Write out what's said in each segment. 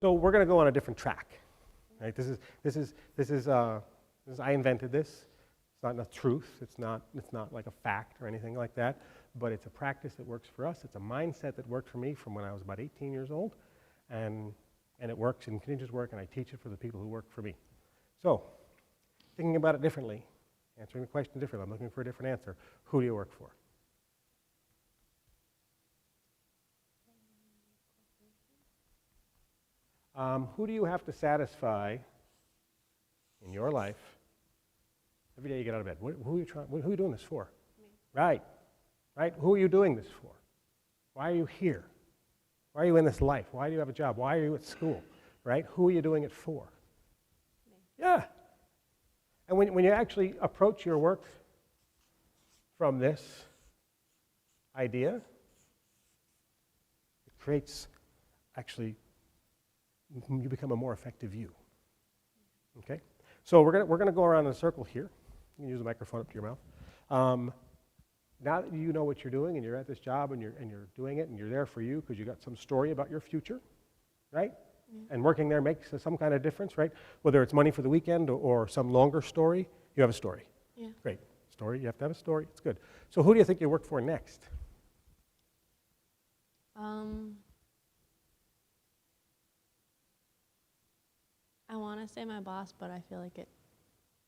So we're going to go on a different track, right? I invented this. It's not a truth. It's not like a fact or anything like that. But it's a practice that works for us. It's a mindset that worked for me from when I was about 18 years old, and it works and continues to work. And I teach it for the people who work for me. So, thinking about it differently, answering the question differently. I'm looking for a different answer. Who do you work for? Who do you have to satisfy in your life every day you get out of bed? Who are you doing this for? Me. Right. Who are you doing this for? Why are you here? Why are you in this life? Why do you have a job? Why are you at school? Right? Who are you doing it for? Me. Yeah. And when you actually approach your work from this idea, it creates actually, you become a more effective you. Okay? So we're gonna go around in a circle here. You can use the microphone up to your mouth. Now that you know what you're doing and you're at this job and you're doing it and you're there for you because you got some story about your future, right? Mm-hmm. And working there makes some kind of difference, right? Whether it's money for the weekend or some longer story, you have a story. Yeah. Great. Story, you have to have a story. It's good. So who do you think you work for next? I want to say my boss, but I feel like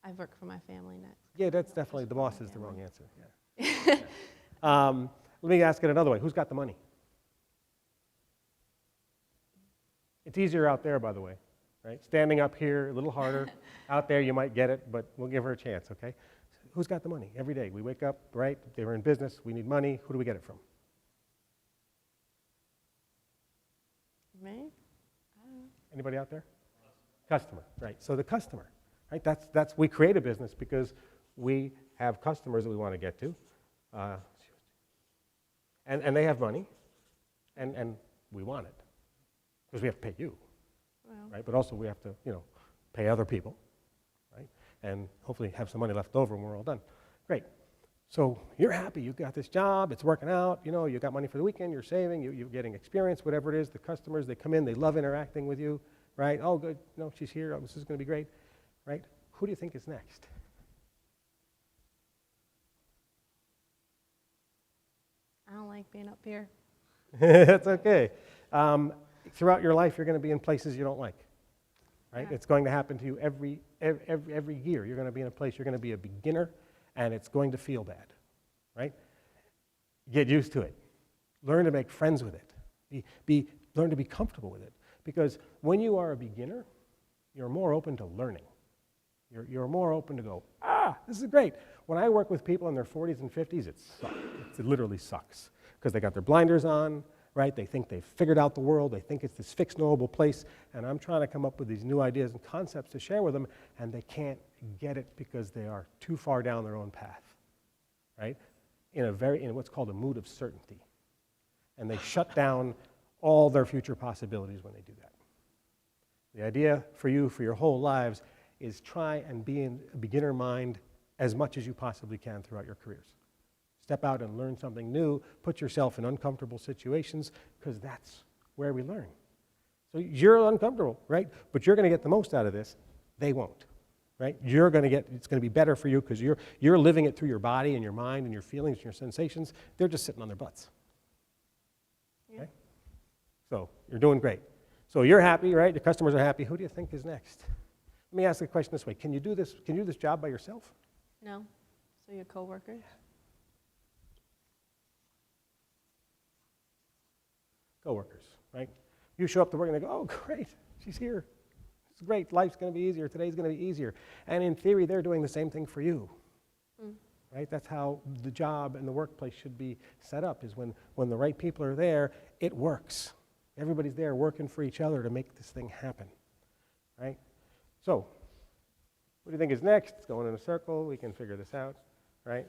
I work for my family next. Yeah, that's definitely, the boss is the wrong answer. Yeah. Yeah. Let me ask it another way. Who's got the money? It's easier out there, by the way, right? Standing up here, a little harder. Out there, you might get it, but we'll give her a chance, okay? Who's got the money? Every day, we wake up, right? They were in business, we need money. Who do we get it from? Me? I don't know. Anybody out there? Customer, right? So the customer, right? That's we create a business because we have customers that we want to get to, and they have money, and we want it because we have to pay you, Well, right? But also we have to, pay other people, right? And hopefully have some money left over when we're all done. Great. So you're happy. You got this job. It's working out. You got money for the weekend. You're saving. You're getting experience. Whatever it is. The customers, they come in. They love interacting with you. Right? Oh, good. She's here. Oh, this is going to be great. Right? Who do you think is next? I don't like being up here. That's okay. Throughout your life, you're going to be in places you don't like. Right? Yeah. It's going to happen to you every year. You're going to be in a place. You're going to be a beginner, and it's going to feel bad. Right? Get used to it. Learn to make friends with it. Learn to be comfortable with it. Because when you are a beginner, you're more open to learning. You're more open to go, this is great. When I work with people in their 40s and 50s, it sucks. It literally sucks. Because they got their blinders on, right? They think they've figured out the world. They think it's this fixed, knowable place. And I'm trying to come up with these new ideas and concepts to share with them, and they can't get it because they are too far down their own path, right? In what's called a mood of certainty. And they shut down all their future possibilities when they do that. The idea for you, for your whole lives, is try and be in a beginner mind as much as you possibly can throughout your careers. Step out and learn something new. Put yourself in uncomfortable situations, because that's where we learn. So you're uncomfortable, right? But you're going to get the most out of this. They won't, right? It's going to be better for you because you're living it through your body and your mind and your feelings and your sensations. They're just sitting on their butts. Yeah. Okay? So you're doing great. So you're happy, right? Your customers are happy. Who do you think is next? Let me ask the question this way. Can you do this job by yourself? No. So your coworkers? Coworkers, right? You show up to work and they go, oh, great, she's here. It's great. Life's going to be easier. Today's going to be easier. And in theory, they're doing the same thing for you. Right? That's how the job and the workplace should be set up, is when the right people are there, it works. Everybody's there working for each other to make this thing happen. Right? So, what do you think is next? It's going in a circle. We can figure this out. Right?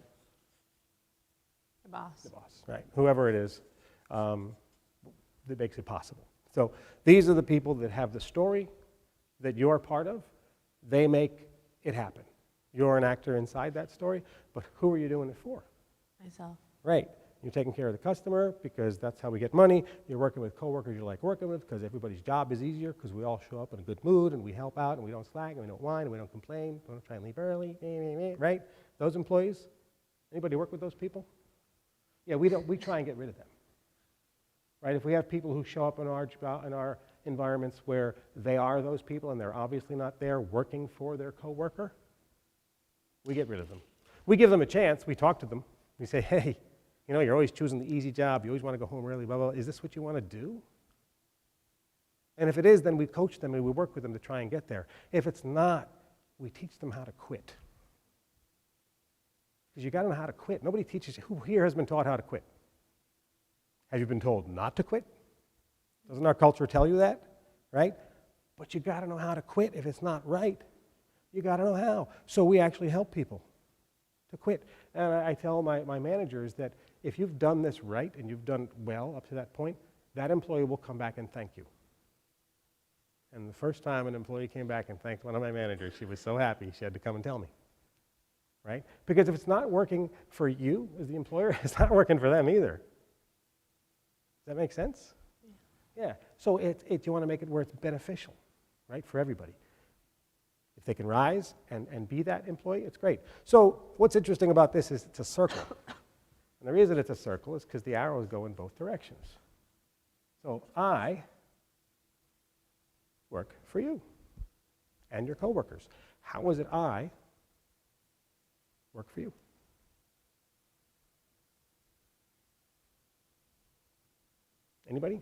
The boss. The boss. Right. Whoever it is that makes it possible. So, these are the people that have the story that you're part of. They make it happen. You're an actor inside that story, but who are you doing it for? Myself. Right. You're taking care of the customer because that's how we get money. You're working with coworkers you like working with because everybody's job is easier because we all show up in a good mood and we help out and we don't slack and we don't whine and we don't complain. We don't try and leave early, right? Those employees, anybody work with those people? Yeah, we try and get rid of them, right? If we have people who show up in our environments where they are those people and they're obviously not there working for their coworker, we get rid of them. We give them a chance. We talk to them. We say, hey, you know, you're always choosing the easy job. You always want to go home early, blah, blah, blah. Is this what you want to do? And if it is, then we coach them and we work with them to try and get there. If it's not, we teach them how to quit. Because you got to know how to quit. Nobody teaches you. Who here has been taught how to quit? Have you been told not to quit? Doesn't our culture tell you that? Right? But you got to know how to quit. If it's not right, you got to know how. So we actually help people to quit. And I tell my managers that if you've done this right and you've done well up to that point, that employee will come back and thank you. And the first time an employee came back and thanked one of my managers, she was so happy she had to come and tell me. Right? Because if it's not working for you as the employer, it's not working for them either. Does that make sense? Yeah. So you want to make it where it's beneficial, right, for everybody. If they can rise and be that employee, it's great. So what's interesting about this is it's a circle. And the reason it's a circle is because the arrows go in both directions. So I work for you and your coworkers. How is it I work for you? Anybody?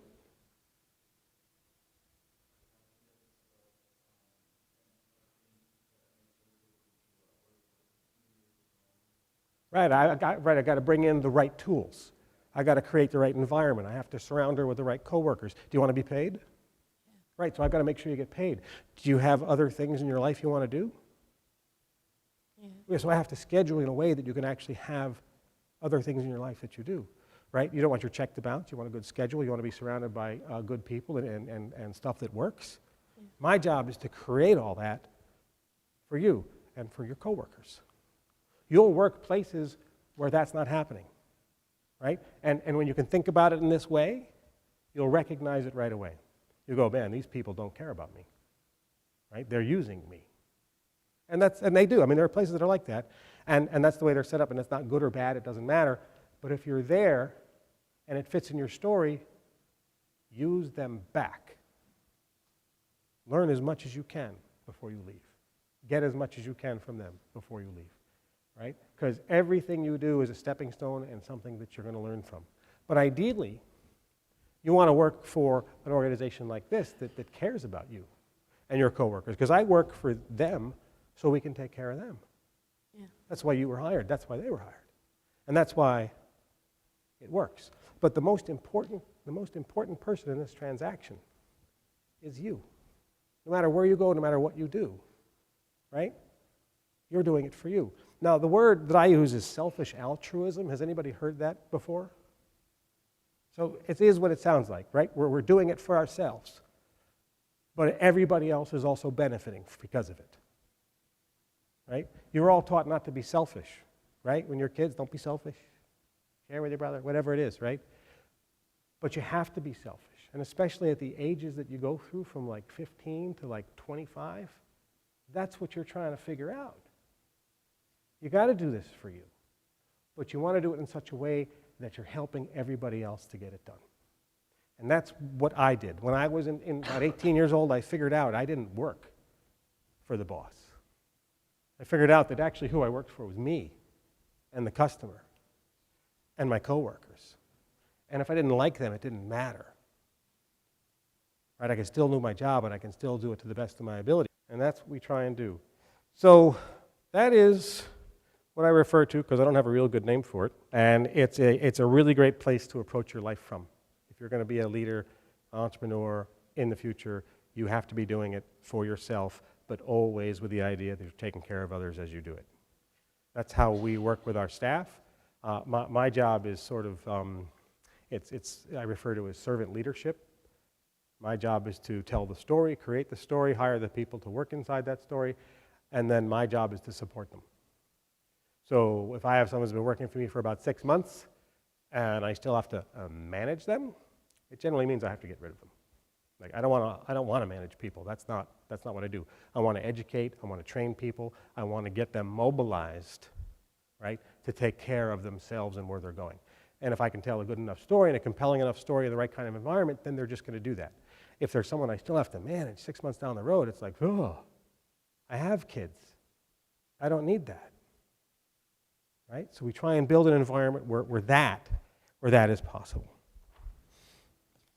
Right, I got to bring in the right tools. I got to create the right environment. I have to surround her with the right coworkers. Do you want to be paid? Yeah. Right, so I've got to make sure you get paid. Do you have other things in your life you want to do? Yeah, so I have to schedule in a way that you can actually have other things in your life that you do, right? You don't want your check to bounce. You want a good schedule. You want to be surrounded by good people and stuff that works. Yeah. My job is to create all that for you and for your coworkers. You'll work places where that's not happening, right? And when you can think about it in this way, you'll recognize it right away. You go, man, these people don't care about me, right? They're using me. And they do. I mean, there are places that are like that, and that's the way they're set up, and it's not good or bad, it doesn't matter. But if you're there and it fits in your story, use them back. Learn as much as you can before you leave. Get as much as you can from them before you leave. Right? Because everything you do is a stepping stone and something that you're going to learn from. But ideally, you want to work for an organization like this that cares about you and your coworkers. Because I work for them so we can take care of them. Yeah. That's why you were hired. That's why they were hired. And that's why it works. But the most important person in this transaction is you. No matter where you go, no matter what you do. Right? You're doing it for you. Now, the word that I use is selfish altruism. Has anybody heard that before? So it is what it sounds like, right? We're doing it for ourselves. But everybody else is also benefiting because of it. Right? You're all taught not to be selfish, right? When you're kids, don't be selfish. Share with your brother, whatever it is, right? But you have to be selfish. And especially at the ages that you go through from like 15 to like 25, that's what you're trying to figure out. You got to do this for you, but you want to do it in such a way that you're helping everybody else to get it done. And that's what I did. When I was in about 18 years old, I figured out I didn't work for the boss. I figured out that actually who I worked for was me and the customer and my coworkers. And if I didn't like them, it didn't matter. Right? I can still do my job, and I can still do it to the best of my ability. And that's what we try and do. So that is what I refer to, because I don't have a real good name for it, and it's a really great place to approach your life from. If you're going to be a leader, entrepreneur in the future, you have to be doing it for yourself, but always with the idea that you're taking care of others as you do it. That's how we work with our staff. My job is sort of, I refer to as servant leadership. My job is to tell the story, create the story, hire the people to work inside that story, and then my job is to support them. So if I have someone who's been working for me for about 6 months, and I still have to manage them, it generally means I have to get rid of them. Like, I don't want to manage people. That's not what I do. I want to educate, I want to train people, I want to get them mobilized, right, to take care of themselves and where they're going. And if I can tell a good enough story and a compelling enough story in the right kind of environment, then they're just going to do that. If there's someone I still have to manage 6 months down the road, it's like, oh, I have kids. I don't need that, right? So we try and build an environment where that is possible.